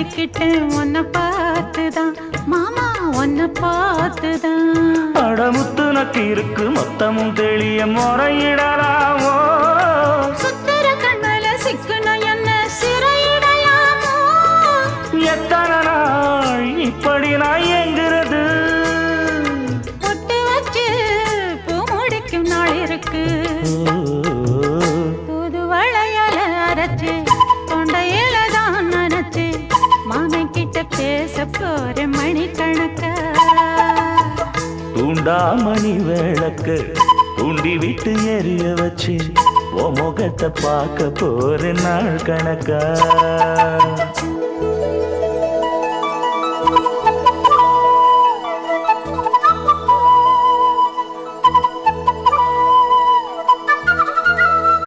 பழகிக்கிட்டேன் உன்னை பார்த்துதான் மாமா உன்னை பார்த்துதான். அடமுத்து நக்கு இருக்கு மொத்தமும் தெளிய முறையிடலாமோ? சுத்தர கண்மல சிக்கணும் என்ன சிறையிடையாமோ? எத்தனை நாள் இப்படி நான் எங்கிறது? பொட்டு வச்சு பூ முடிக்கும் நாள் இருக்கு. தூது வளையல அரைச்சு தொண்டையில தான் நினைச்சு மாமன் கிட்ட பேச போற மணிக்கணக்கா. தூண்டாமணி விளக்கு தூண்டி விட்டு எரிய வச்சு உன் முகத்தை பார்க்க போற நாள் கணக்கா.